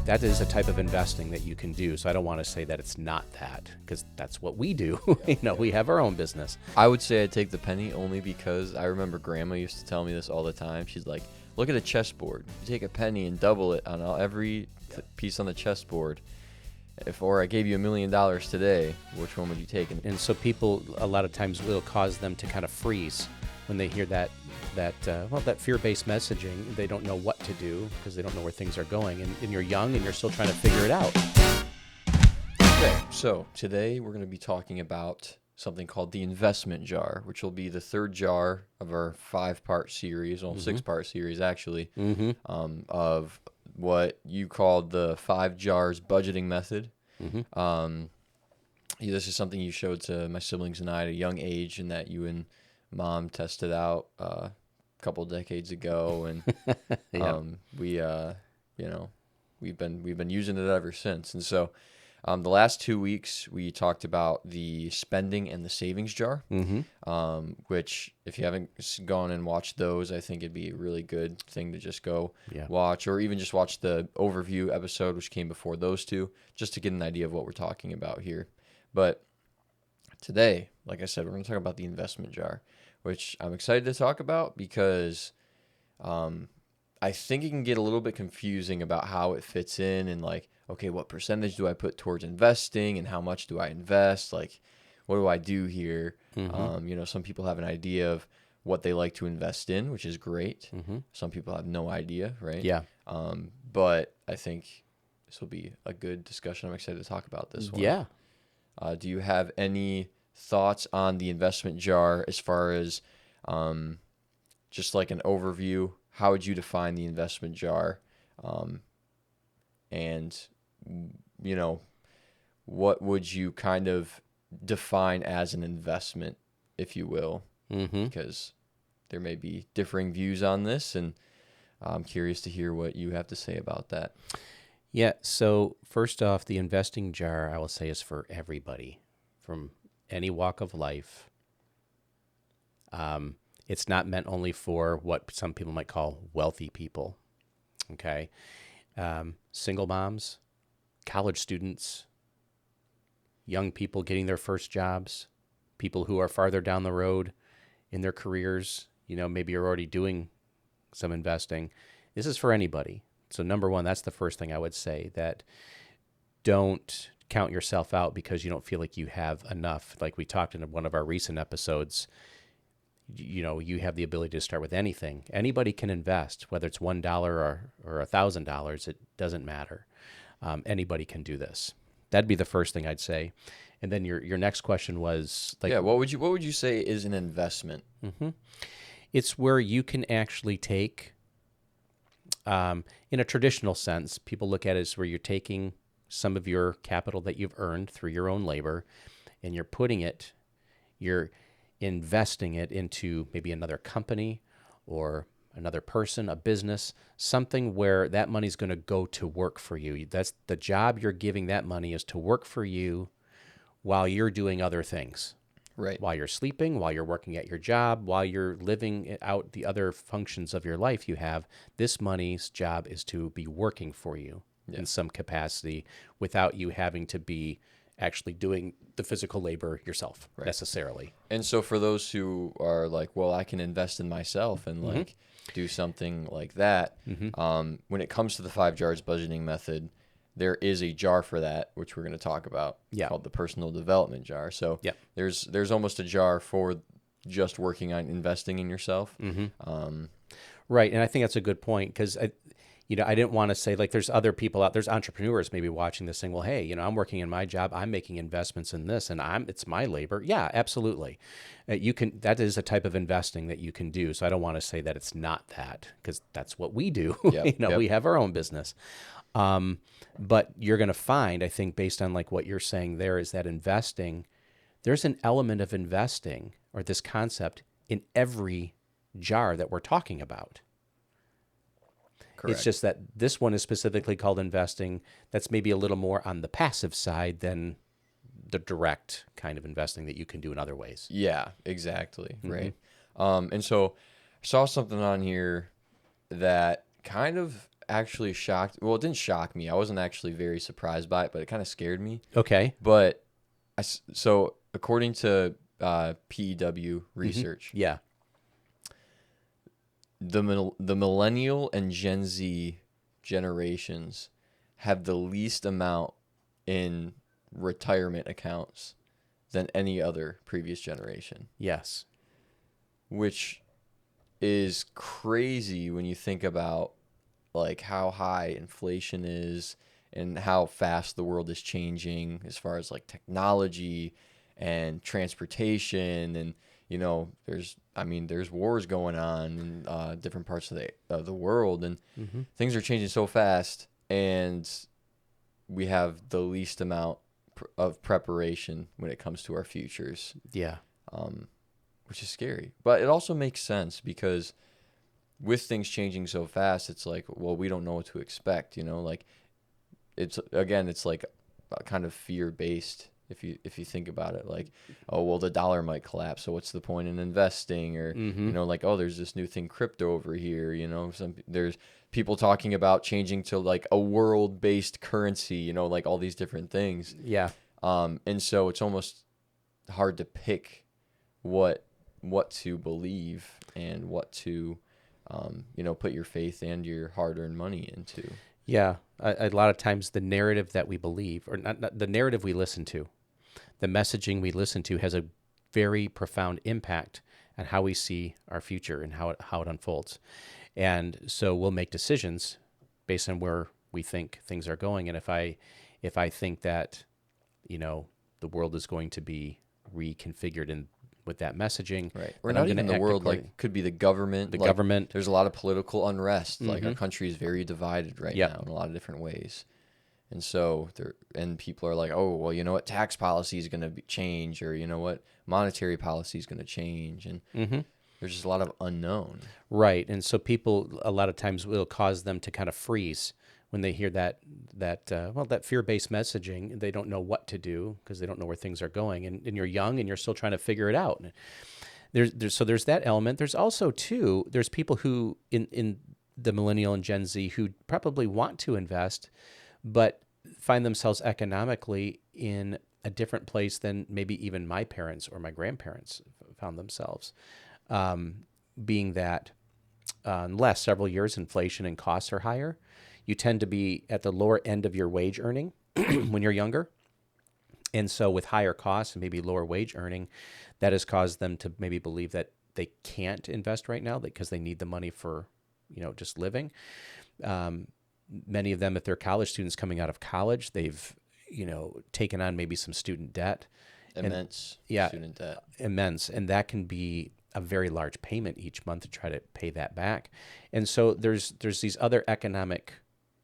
that is a type of investing that you can do. So I don't want to say that it's not that, because that's what we do. We have our own business. I would say I'd take the penny only because I remember Grandma used to tell me this all the time. She's like, look at a chessboard. You take a penny and double it on every piece on the chessboard. Or I gave you $1 million today, which one would you take? And so people, a lot of times, will cause them to kind of freeze when they hear that fear-based messaging. They don't know what to do because they don't know where things are going. And you're young and you're still trying to figure it out. Okay, so today we're going to be talking about something called the investment jar, which will be the third jar of our 5-part series, 6-part series actually, of what you called the 5 jars budgeting method. This is something you showed to my siblings and I at a young age, and that you and Mom tested out a couple decades ago, and we've been using it ever since. And so the last 2 weeks we talked about the spending and the savings jar, which if you haven't gone and watched those, I think it'd be a really good thing to just go watch, or even just watch the overview episode, which came before those two, just to get an idea of what we're talking about here. But today, like I said, we're going to talk about the investment jar, which I'm excited to talk about because I think it can get a little bit confusing about how it fits in, and like, okay, what percentage do I put towards investing and how much do I invest? Like, what do I do here? Some people have an idea of what they like to invest in, which is great. Some people have no idea, right? Yeah. But I think this will be a good discussion. I'm excited to talk about this one. Yeah. Do you have any thoughts on the investment jar as far as just like an overview? How would you define the investment jar? And what would you kind of define as an investment, if you will? Because there may be differing views on this, and I'm curious to hear what you have to say about that. Yeah, so first off, the investing jar, I will say, is for everybody from any walk of life. It's not meant only for what some people might call wealthy people, okay? Single moms, college students, young people getting their first jobs, people who are farther down the road in their careers, maybe you're already doing some investing. This is for anybody. So number one, that's the first thing I would say, that don't count yourself out because you don't feel like you have enough. Like we talked in one of our recent episodes, you have the ability to start with anything. Anybody can invest, whether it's $1 or $1,000, it doesn't matter. Anybody can do this. That'd be the first thing I'd say. And then your next question was like, what would you say is an investment? It's where you can actually take, in a traditional sense, people look at it as where you're taking some of your capital that you've earned through your own labor, and you're investing it into maybe another company or another person, a business, something where that money's going to go to work for you. That's the job you're giving that money, is to work for you while you're doing other things. Right. While you're sleeping, while you're working at your job, while you're living out the other functions of your life you have, this money's job is to be working for you in some capacity without you having to be actually doing the physical labor yourself necessarily. And so for those who are like, well, I can invest in myself and like do something like that, when it comes to the 5 jars budgeting method, there is a jar for that, which we're going to talk about, called the personal development jar. So there's almost a jar for just working on investing in yourself. Right, and I think that's a good point, because I didn't want to say, like, there's other people out, there's entrepreneurs maybe watching this saying, well, hey, I'm working in my job, I'm making investments in this, and it's my labor. Yeah, absolutely. That is a type of investing that you can do. So I don't want to say that it's not that, because that's what we do. We have our own business. But you're going to find, I think, based on like what you're saying there, is that investing, there's an element of investing, or this concept, in every jar that we're talking about. Correct. It's just that this one is specifically called investing. That's maybe a little more on the passive side than the direct kind of investing that you can do in other ways. Yeah, exactly. Right. And so I saw something on here that kind of actually shocked. Well, it didn't shock me. I wasn't actually very surprised by it, but it kind of scared me. Okay. But so according to PEW research, Yeah. the millennial and Gen Z generations have the least amount in retirement accounts than any other previous generation, Yes. which is crazy when you think about like how high inflation is and how fast the world is changing as far as like technology and transportation. And there's wars going on in different parts of the world, and things are changing so fast, and we have the least amount of preparation when it comes to our futures, Yeah. which is scary. But it also makes sense because with things changing so fast, it's like, well, we don't know what to expect, like it's like kind of fear based if you think about it, like, oh, well, the dollar might collapse, so what's the point in investing? Or like, oh, there's this new thing, crypto over here, there's people talking about changing to like a world based currency, like all these different things. Yeah. And so it's almost hard to pick what to believe and what to put your faith and your hard-earned money into. Yeah. A lot of times the narrative that we believe, or not the narrative we listen to, the messaging we listen to has a very profound impact on how we see our future and how it unfolds. And so we'll make decisions based on where we think things are going. And if I think that, the world is going to be reconfigured in with that messaging. Right. Or not even the world, like could be the government. The government. There's a lot of political unrest. Like our country is very divided right now in a lot of different ways. And so people are like, oh, well, you know what, tax policy is going to change, or you know what, monetary policy is going to change. And there's just a lot of unknown. Right. And so people, a lot of times, will cause them to kind of freeze when they hear that fear-based messaging. They don't know what to do because they don't know where things are going. And you're young and you're still trying to figure it out. So there's that element. There's also, too, there's people who in the millennial and Gen Z who probably want to invest, but find themselves economically in a different place than maybe even my parents or my grandparents found themselves. Being that unless several years inflation and costs are higher, you tend to be at the lower end of your wage earning when you're younger. And so with higher costs and maybe lower wage earning, that has caused them to maybe believe that they can't invest right now because they need the money for, just living. Many of them, if they're college students coming out of college, they've, taken on maybe some student debt. Immense student debt. Immense. And that can be a very large payment each month to try to pay that back. And so there's these other economic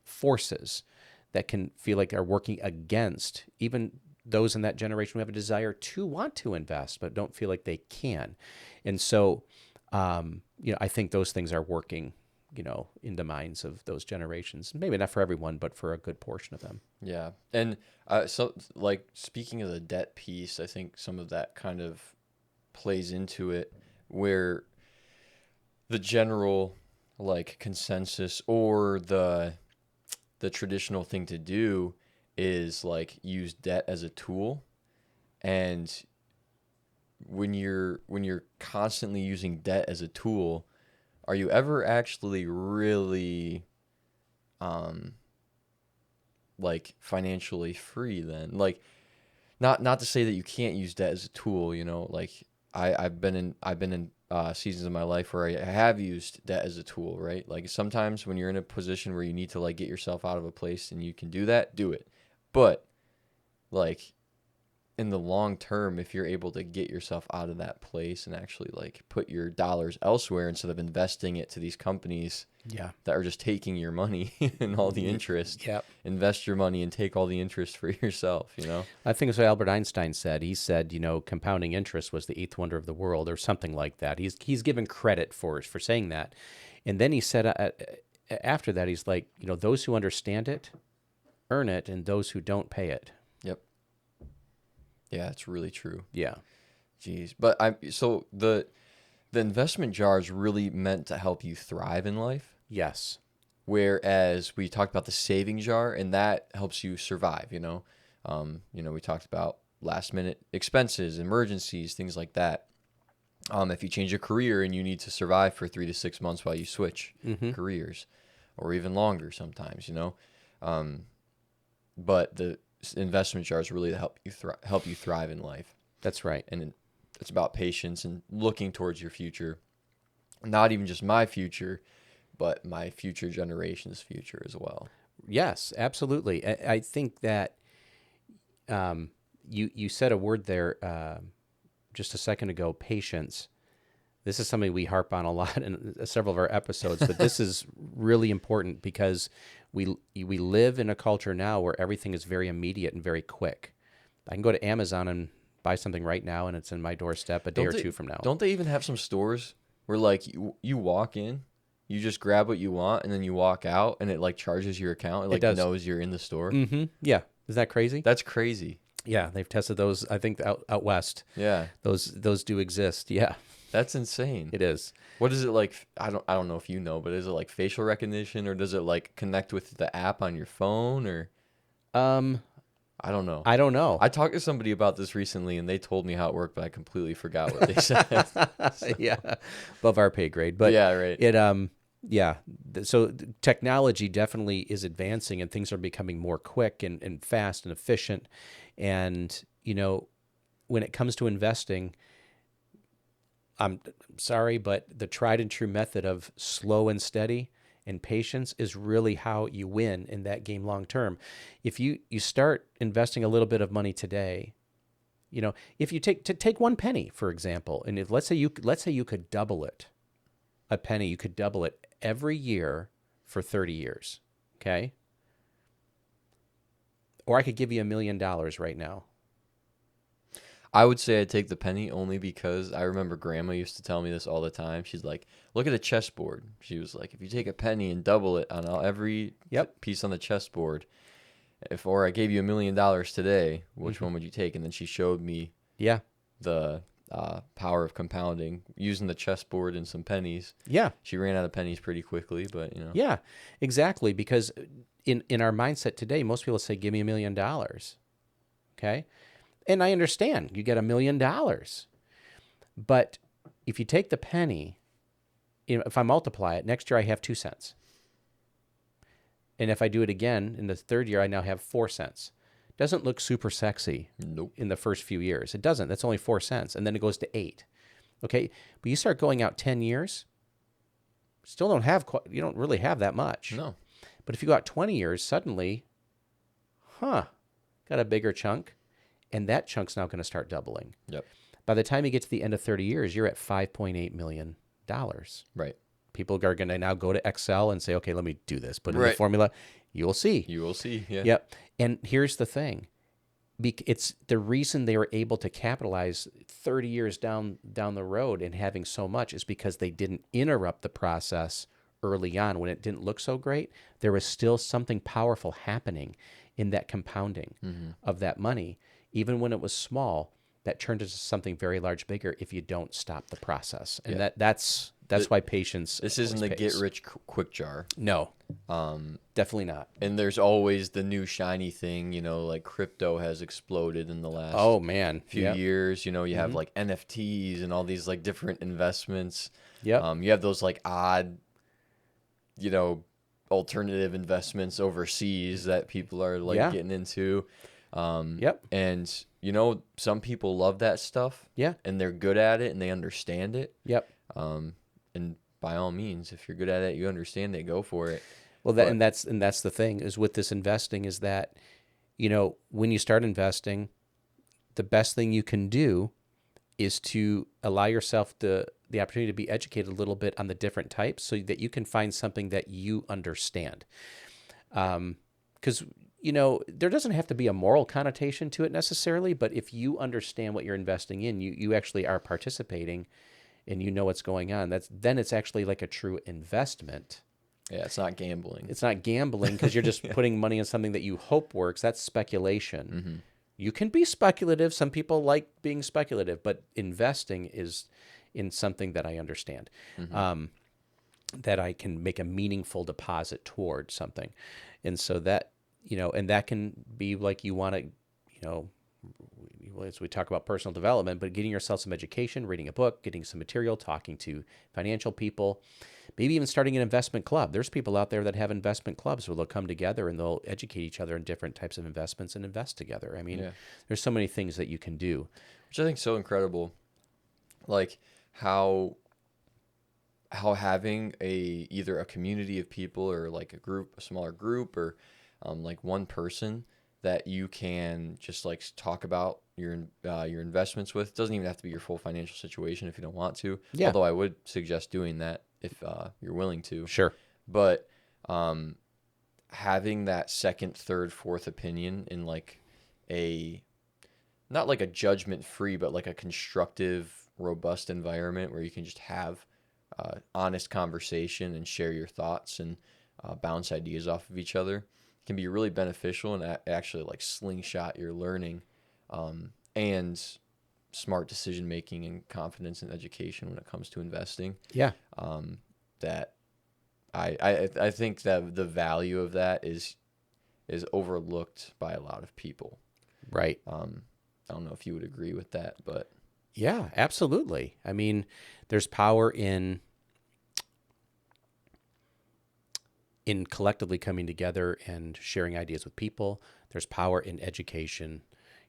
forces that can feel like they're working against even those in that generation who have a desire to want to invest, but don't feel like they can. And so, I think those things are working, in the minds of those generations. Maybe not for everyone, but for a good portion of them. Yeah. And so like speaking of the debt piece, I think some of that kind of plays into it, where the general like consensus or the traditional thing to do is like use debt as a tool. And when you're constantly using debt as a tool, are you ever actually really like financially free then? Like not to say that you can't use debt as a tool, like I've been in seasons of my life where I have used debt as a tool, right? Like sometimes when you're in a position where you need to like get yourself out of a place and you can do that, do it. But like in the long term, if you're able to get yourself out of that place and actually like put your dollars elsewhere instead of investing it to these companies that are just taking your money and all the interest, invest your money and take all the interest for yourself, I think it's what Albert Einstein said. He said, compounding interest was the eighth wonder of the world or something like that. He's given credit for saying that. And then he said after that, he's like, those who understand it earn it, and those who don't pay it. Yep. Yeah, it's really true. Yeah. Jeez. But so the investment jar is really meant to help you thrive in life? Yes. Whereas we talked about the saving jar, and that helps you survive. We talked about last minute expenses, emergencies, things like that. If you change your career and you need to survive for 3 to 6 months while you switch careers, or even longer sometimes. But the investment jar is really to help you thrive in life. That's right. And it's about patience and looking towards your future, not even just my future, but my future generation's future as well. Yes, absolutely. I think that you said a word there just a second ago, patience. This is something we harp on a lot in several of our episodes, but this is really important because we live in a culture now where everything is very immediate and very quick. I can go to Amazon and buy something right now, and it's in my doorstep a day or two from now. Don't they even have some stores where like you walk in, you just grab what you want, and then you walk out, and it like charges your account? It like does. knows you're in the store. Mm-hmm. Yeah. Is that crazy? That's crazy. Yeah, they've tested those, I think, out west. Yeah. Those do exist. Yeah. That's insane. It is. What is it like? I don't know if you know, but is it like facial recognition, or does it like connect with the app on your phone, or I don't know. I don't know. I talked to somebody about this recently, and they told me how it worked, but I completely forgot what they said. Yeah. Above our pay grade. But yeah, right. So technology definitely is advancing, and things are becoming more quick and fast and efficient. And, when it comes to investing, I'm sorry, but the tried and true method of slow and steady and patience is really how you win in that game long term. If you start investing a little bit of money today, if you take 1 penny, for example, and let's say you could double it, a penny, you could double it every year for 30 years, okay? Or I could give you $1 million right now. I would say I'd take the penny only because I remember Grandma used to tell me this all the time. She's like, look at a chessboard. She was like, if you take a penny and double it on every piece on the chessboard, or I gave you $1 million today, which one would you take? And then she showed me the power of compounding using the chessboard and some pennies. Yeah. She ran out of pennies pretty quickly, but Yeah, exactly. Because in our mindset today, most people say, give me $1 million. Okay. And I understand you get $1 million, but if you take the penny, if I multiply it, next year I have 2 cents. And if I do it again in the third year, I now have 4 cents. Doesn't look super sexy in the first few years. It doesn't. That's only 4 cents. And then it goes to 8. Okay. But you start going out 10 years, still you don't really have that much. No. But if you go out 20 years, suddenly, got a bigger chunk. And that chunk's now going to start doubling. Yep. By the time you get to the end of 30 years, you're at $5.8 million. Right. People are going to now go to Excel and say, okay, let me do this. Put in the formula. You will see. You will see. Yeah. Yep. And here's the thing. It's the reason they were able to capitalize 30 years down the road and having so much is because they didn't interrupt the process early on when it didn't look so great. There was still something powerful happening in that compounding of that money. Even when it was small, that turned into something very large, bigger if you don't stop the process. And that's why patience. This isn't the get rich quick jar. No, definitely not. And there's always the new shiny thing, like crypto has exploded in the last few years. You have like NFTs and all these like different investments. Yeah. You have those like odd, alternative investments overseas that people are like getting into. And some people love that stuff. Yeah. And they're good at it and they understand it. Yep. And by all means, if you're good at it, you understand it, go for it. Well, that's the thing is with this investing is that, when you start investing, the best thing you can do is to allow yourself the opportunity to be educated a little bit on the different types so that you can find something that you understand. Because there doesn't have to be a moral connotation to it necessarily, but if you understand what you're investing in, you actually are participating and you know what's going on. Then it's actually like a true investment. Yeah, it's not gambling. It's not gambling because you're just putting money in something that you hope works. That's speculation. Mm-hmm. You can be speculative. Some people like being speculative, but investing is in something that I understand. Mm-hmm. that I can make a meaningful deposit toward something. And so that, and that can be like you want to, as we talk about personal development, but getting yourself some education, reading a book, getting some material, talking to financial people, maybe even starting an investment club. There's people out there that have investment clubs where they'll come together and they'll educate each other in different types of investments and invest together. I mean, Yeah. there's so many things that you can do. Which I think is so incredible. Like how having either a community of people or like a smaller group, or like one person that you can just like talk about your investments with. It doesn't even have to be your full financial situation if you don't want to. Yeah. Although I would suggest doing that if you're willing to. Sure. But having that second, third, fourth opinion in like not like a judgment free, but like a constructive, robust environment where you can just have honest conversation and share your thoughts and bounce ideas off of each other can be really beneficial and actually like slingshot your learning and smart decision making and confidence in education when it comes to investing. Yeah. That I think that the value of that is overlooked by a lot of people. Right. I don't know if you would agree with that, but yeah, absolutely. I mean, there's power in collectively coming together and sharing ideas with people. There's power in education.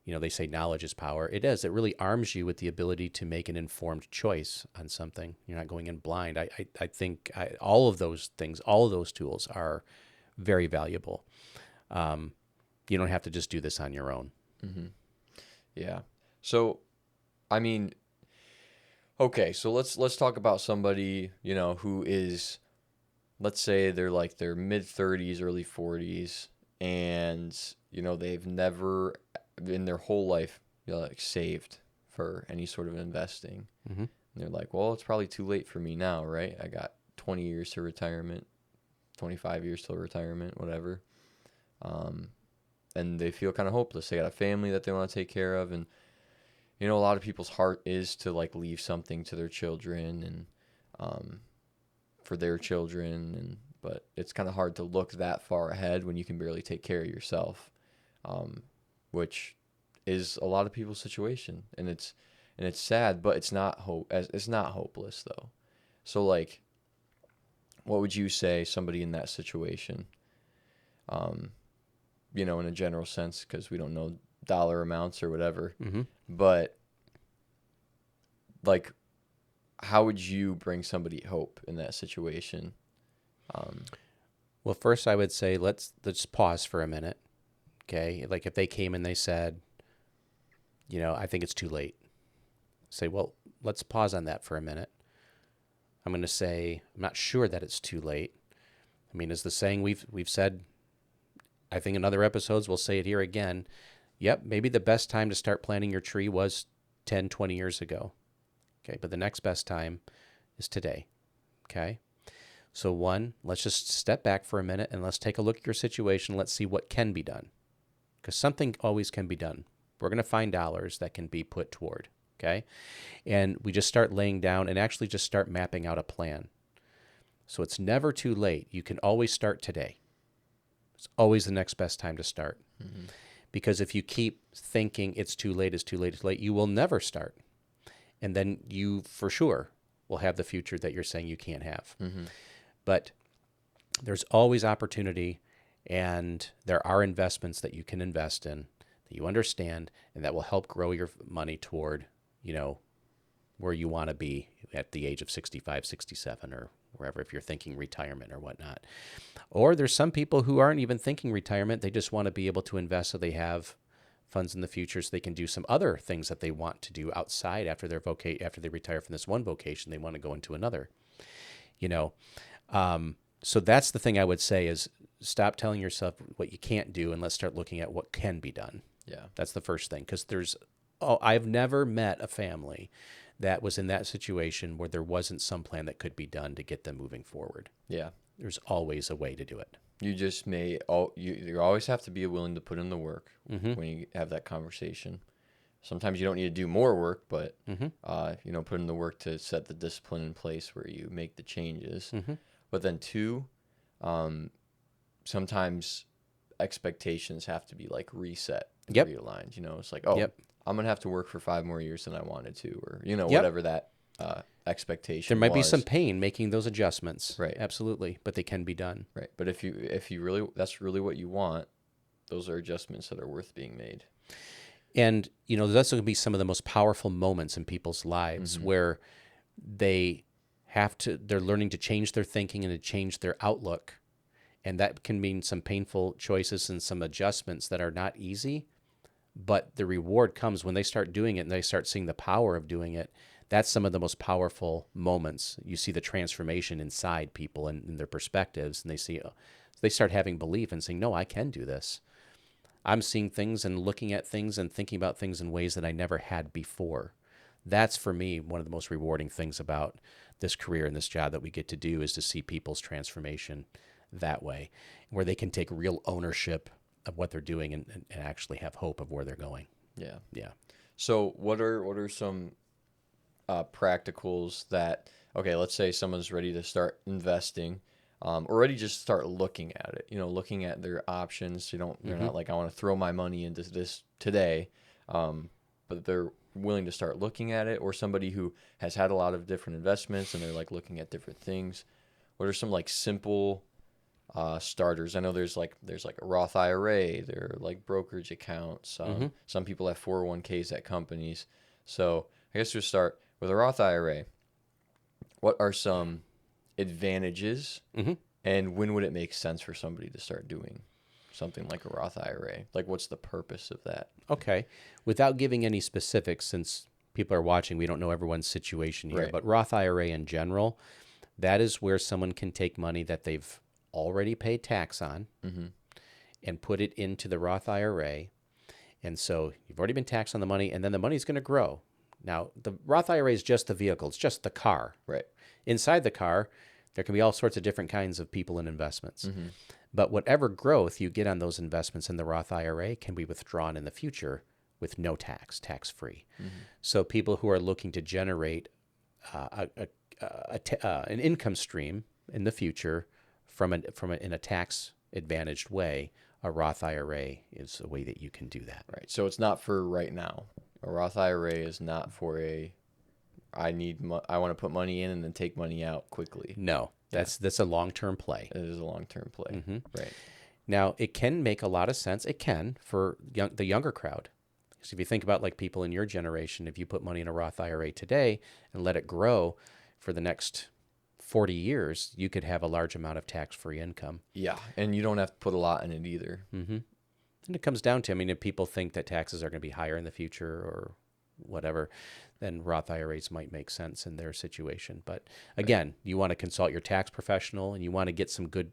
They say knowledge is power. It is. It really arms you with the ability to make an informed choice on something. You're not going in blind. I think all of those things, all of those tools are very valuable. You don't have to just do this on your own. Mm-hmm. Yeah. So, I mean, okay, so let's talk about somebody, who is, let's say they're like their mid 30s, early 40s, and they've never in their whole life like saved for any sort of investing. Mm-hmm. And they're like, well, it's probably too late for me now, right? I got 20 years to retirement, 25 years till retirement, whatever. And they feel kind of hopeless. They got a family that they want to take care of, and a lot of people's heart is to like leave something to their children and for their children, but it's kind of hard to look that far ahead when you can barely take care of yourself, which is a lot of people's situation, and it's sad, but it's not hopeless though. So like, what would you say somebody in that situation, in a general sense, because we don't know dollar amounts or whatever, Mm-hmm. but like, how would you bring somebody hope in that situation? Well, first I would say let's pause for a minute. Okay, like if they came and they said, I think it's too late. Say, well, let's pause on that for a minute. I'm going to say I'm not sure that it's too late. I mean, as the saying we've said, I think in other episodes, we'll say it here again. Yep, maybe the best time to start planting your tree was 10, 20 years ago. Okay, but the next best time is today. Okay? So one, let's just step back for a minute and let's take a look at your situation. Let's see what can be done. Because something always can be done. We're going to find dollars that can be put toward. Okay? And we just start laying down and actually just start mapping out a plan. So it's never too late. You can always start today. It's always the next best time to start. Mm-hmm. Because if you keep thinking it's too late, you will never start. And then you, for sure, will have the future that you're saying you can't have. Mm-hmm. But there's always opportunity, and there are investments that you can invest in that you understand and that will help grow your money toward, where you want to be at the age of 65, 67, or wherever, if you're thinking retirement or whatnot. Or there's some people who aren't even thinking retirement. They just want to be able to invest so they have funds in the future so they can do some other things that they want to do outside after after they retire from this one vocation. They want to go into another, So that's the thing I would say is stop telling yourself what you can't do and let's start looking at what can be done. Yeah. That's the first thing. Because I've never met a family that was in that situation where there wasn't some plan that could be done to get them moving forward. Yeah. There's always a way to do it. You just you always have to be willing to put in the work Mm-hmm. when you have that conversation. Sometimes you don't need to do more work, but Mm-hmm. put in the work to set the discipline in place where you make the changes. Mm-hmm. But then two, sometimes expectations have to be like reset and Yep. realigned. You know, it's like, oh, Yep. I'm gonna have to work for 5 more years than I wanted to, or Yep. whatever that There expectation might be some was. pain making those adjustments. Right. Absolutely. But they can be done. Right. But if you really, that's really what you want, those are adjustments that are worth being made. And, there's also going to be some of the most powerful moments in people's lives where they're learning to change their thinking and to change their outlook. And that can mean some painful choices and some adjustments that are not easy. But the reward comes when they start doing it and they start seeing the power of doing it. That's some of the most powerful moments. You see the transformation inside people and their perspectives, and they start having belief and saying, no, I can do this. I'm seeing things and looking at things and thinking about things in ways that I never had before. That's, for me, one of the most rewarding things about this career and this job that we get to do is to see people's transformation that way, where they can take real ownership of what they're doing and actually have hope of where they're going. Yeah. Yeah. So what are some practicals that, okay, let's say someone's ready to start investing, or ready to just start looking at it, looking at their options. They're not like, I want to throw my money into this today, but they're willing to start looking at it, or somebody who has had a lot of different investments and they're like looking at different things. What are some like simple starters? I know there's like a Roth IRA, there are like brokerage accounts. Some people have 401ks at companies. So I guess we'll start with a Roth IRA. What are some advantages, and when would it make sense for somebody to start doing something like a Roth IRA? Like, what's the purpose of that? Okay. Without giving any specifics, since people are watching, we don't know everyone's situation here, Right. but Roth IRA in general, that is where someone can take money that they've already paid tax on and put it into the Roth IRA. And so you've already been taxed on the money, and then the money's going to grow. Now, the Roth IRA is just the vehicle. It's just the car. Right. Inside the car, there can be all sorts of different kinds of people and investments. But whatever growth you get on those investments in the Roth IRA can be withdrawn in the future with no tax-free. So people who are looking to generate an income stream in the future in a tax-advantaged way, a Roth IRA is a way that you can do that. Right. So it's not for right now. A Roth IRA is not for I want to put money in and then take money out quickly. No, that's a long-term play. It is a long-term play. Right. Now, it can make a lot of sense. It can for the younger crowd. So if you think about like people in your generation, if you put money in a Roth IRA today and let it grow for the next 40 years, you could have a large amount of tax-free income. Yeah, and you don't have to put a lot in it either. And it comes down to, if people think that taxes are going to be higher in the future or whatever, then Roth IRAs might make sense in their situation. But again, you want to consult your tax professional and you want to get some good,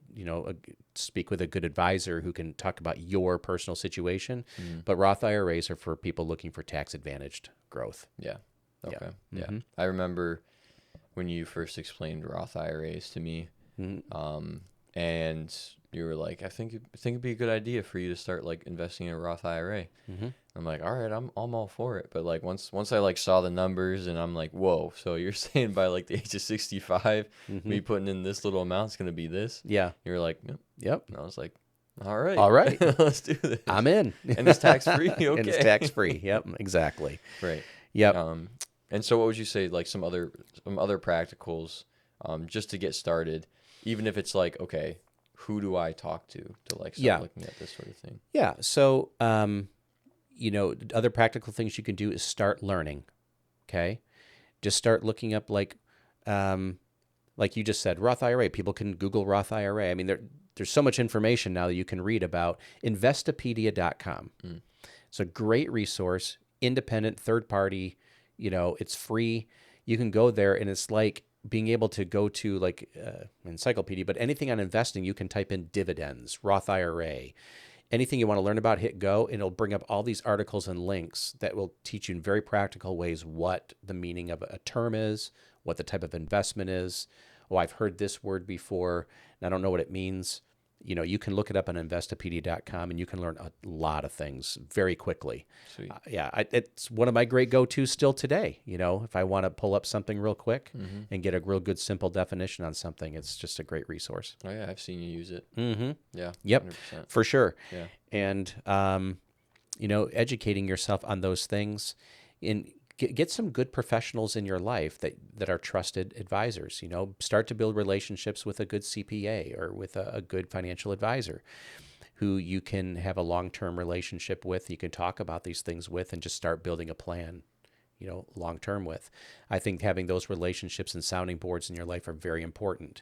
speak with a good advisor who can talk about your personal situation. But Roth IRAs are for people looking for tax-advantaged growth. Yeah. Okay. Yeah. I remember when you first explained Roth IRAs to me, and you were like, I think it'd be a good idea for you to start like investing in a Roth IRA. I'm like, all right, I'm all for it. But like once I like saw the numbers and I'm like, whoa, so you're saying by like the age of 65, me putting in this little amount is going to be this? Yeah. You're like, Yep. And I was like, all right. Let's do this. I'm in. And it's tax-free? Okay. And it's tax-free. Yep, exactly. Right. Yep. And so what would you say, like some other practicals, just to get started, even if it's like, okay, who do I talk to like start looking at this sort of thing? Yeah. So, other practical things you can do is start learning. Okay. Just start looking up like you just said, Roth IRA. People can Google Roth IRA. There's so much information now that you can read about. Investopedia.com. It's a great resource, independent, third party. It's free. You can go there, and it's like being able to go to like encyclopedia, but anything on investing, you can type in dividends, Roth IRA, anything you want to learn about, hit go, and it'll bring up all these articles and links that will teach you in very practical ways what the meaning of a term is, what the type of investment is. Oh, I've heard this word before, and I don't know what it means. You can look it up on investopedia.com and you can learn a lot of things very quickly. Sweet. It's one of my great go-tos still today. If I want to pull up something real quick and get a real good, simple definition on something, it's just a great resource. Oh yeah, I've seen you use it. Mm-hmm. Yeah. Yep, 100%. for sure. Yeah. And, educating yourself on those things and get some good professionals in your life that are trusted advisors. Start to build relationships with a good CPA or with a good financial advisor who you can have a long-term relationship with. You can talk about these things with and just start building a plan, long-term with. I think having those relationships and sounding boards in your life are very important.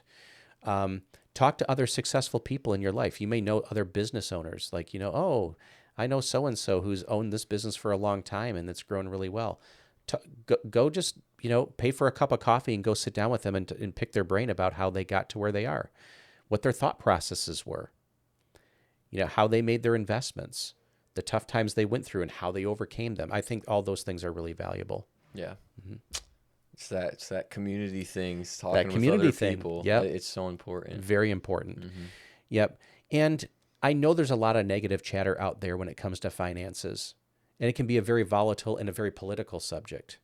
Talk to other successful people in your life. You may know other business owners, like, oh, I know so-and-so who's owned this business for a long time and it's grown really well. Go just, pay for a cup of coffee and go sit down with them and pick their brain about how they got to where they are, what their thought processes were, how they made their investments, the tough times they went through and how they overcame them. I think all those things are really valuable. Yeah. Mm-hmm. It's that community thing, talking that community with other people. Yep. It's so important. Very important. Mm-hmm. Yep. And I know there's a lot of negative chatter out there when it comes to finances. And it can be a very volatile and a very political subject.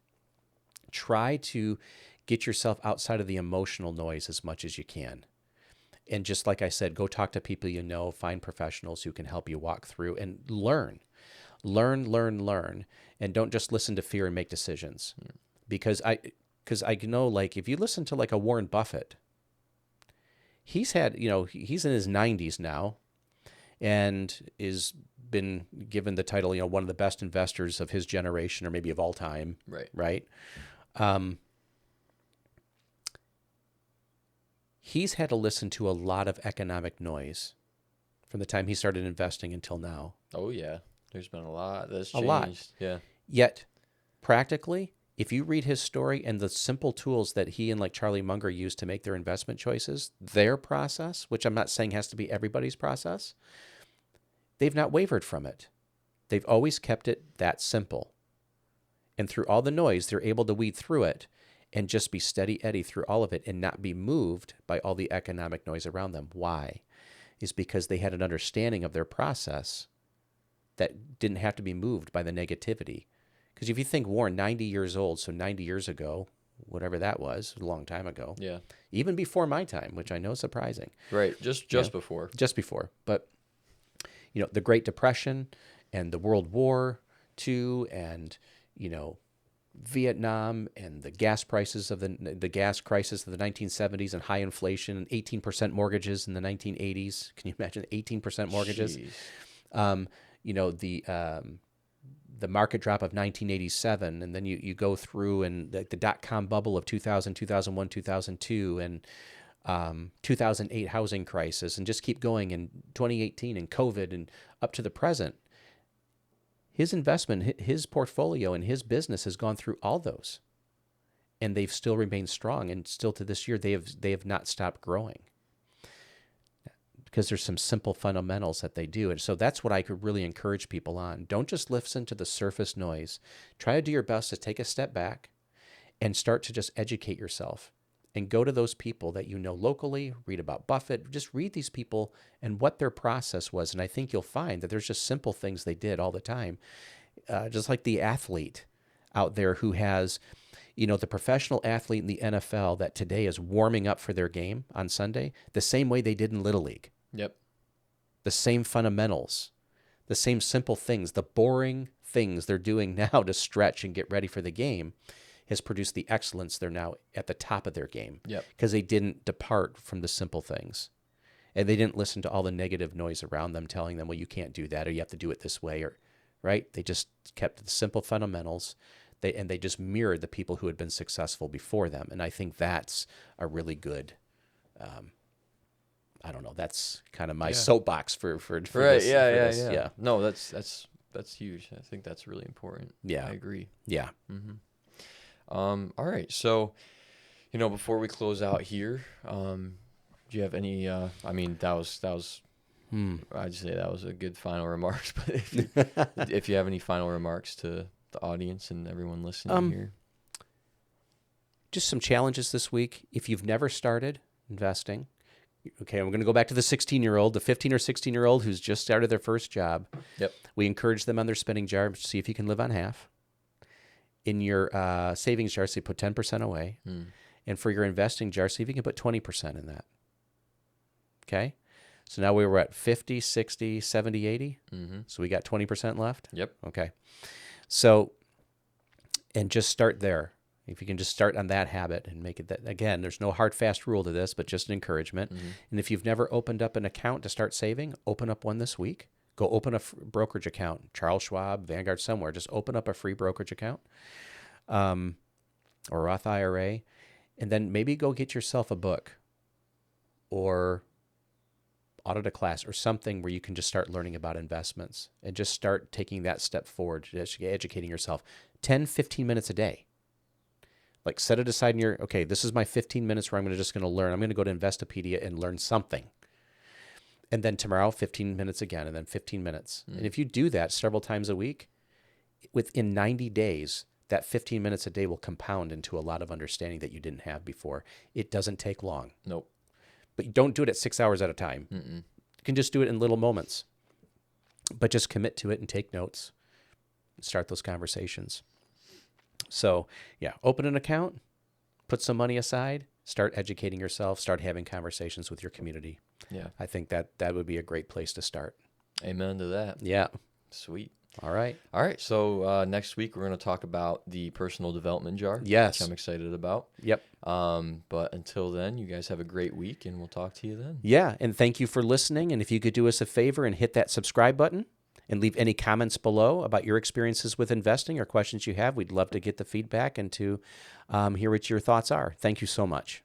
Try to get yourself outside of the emotional noise as much as you can. And just like I said, go talk to people find professionals who can help you walk through and learn. Learn. And don't just listen to fear and make decisions. Mm. Because I know, like, if you listen to like a Warren Buffett, he's had, he's in his 90s now and is been given the title, one of the best investors of his generation or maybe of all time. Right. He's had to listen to a lot of economic noise from the time he started investing until now. Oh yeah. There's been a lot that's changed. A lot. Yeah. Yet practically, if you read his story and the simple tools that he and like Charlie Munger used to make their investment choices, their process, which I'm not saying has to be everybody's process, they've not wavered from it. They've always kept it that simple. And through all the noise, they're able to weed through it and just be steady Eddie through all of it and not be moved by all the economic noise around them. Why? Is because they had an understanding of their process that didn't have to be moved by the negativity. Because if you think Warren, 90 years old, so 90 years ago, whatever that was, a long time ago. Yeah. Even before my time, which I know is surprising. Right. Just before. Just before. But, the Great Depression and the World War II and, Vietnam and the gas prices of the gas crisis of the 1970s and high inflation and 18% mortgages in the 1980s. Can you imagine 18% mortgages? The market drop of 1987, and then you go through and the dot-com bubble of 2000, 2001, 2002, and 2008 housing crisis, and just keep going, in 2018 and COVID and up to the present. His investment, his portfolio, and his business has gone through all those, and they've still remained strong, and still to this year they have not stopped growing. Because there's some simple fundamentals that they do. And so that's what I could really encourage people on. Don't just listen to the surface noise. Try to do your best to take a step back and start to just educate yourself and go to those people that you know locally, read about Buffett, just read these people and what their process was. And I think you'll find that there's just simple things they did all the time. Just like the athlete out there who has, the professional athlete in the NFL that today is warming up for their game on Sunday, the same way they did in Little League. Yep. The same fundamentals, the same simple things, the boring things they're doing now to stretch and get ready for the game has produced the excellence they're now at the top of their game. Yep. Because they didn't depart from the simple things. And they didn't listen to all the negative noise around them telling them, well, you can't do that or you have to do it this way, or right? They just kept the simple fundamentals. They just mirrored the people who had been successful before them. And I think that's a really good I don't know. That's kind of my soapbox for right. this. Yeah. No, that's huge. I think that's really important. Yeah, I agree. Yeah. Mm-hmm. All right. So, before we close out here, do you have any? That was. I'd say that was a good final remarks. But if you have any final remarks to the audience and everyone listening here, just some challenges this week. If you've never started investing, Okay, I'm going to go back to the 16-year-old, the 15 or 16-year-old who's just started their first job. Yep. We encourage them on their spending jar, see if you can live on half. In your savings jar, so you put 10% away. And for your investing jar, see if you can put 20% in that. Okay? So now we were at 50, 60, 70, 80. So we got 20% left? Yep. Okay. So, and just start there. If you can just start on that habit and make it that, again, there's no hard, fast rule to this, but just an encouragement. And if you've never opened up an account to start saving, open up one this week. Go open a brokerage account, Charles Schwab, Vanguard, somewhere. Just open up a free brokerage account or Roth IRA, and then maybe go get yourself a book or audit a class or something where you can just start learning about investments and just start taking that step forward, educating yourself. 10, 15 minutes a day. Like set it aside in your, okay, this is my 15 minutes where I'm just going to learn. I'm going to go to Investopedia and learn something. And then tomorrow, 15 minutes again, and then 15 minutes. And if you do that several times a week, within 90 days, that 15 minutes a day will compound into a lot of understanding that you didn't have before. It doesn't take long. Nope. But don't do it at 6 hours at a time. You can just do it in little moments. But just commit to it and take notes. Start those conversations. So, yeah, open an account, put some money aside, start educating yourself, start having conversations with your community. Yeah. I think that would be a great place to start. Amen to that. Yeah. Sweet. All right. All right. So next week, we're going to talk about the personal development jar. Yes. Which I'm excited about. Yep. But until then, you guys have a great week, and we'll talk to you then. Yeah. And thank you for listening. And if you could do us a favor and hit that subscribe button and leave any comments below about your experiences with investing or questions you have, we'd love to get the feedback and to hear what your thoughts are. Thank you so much.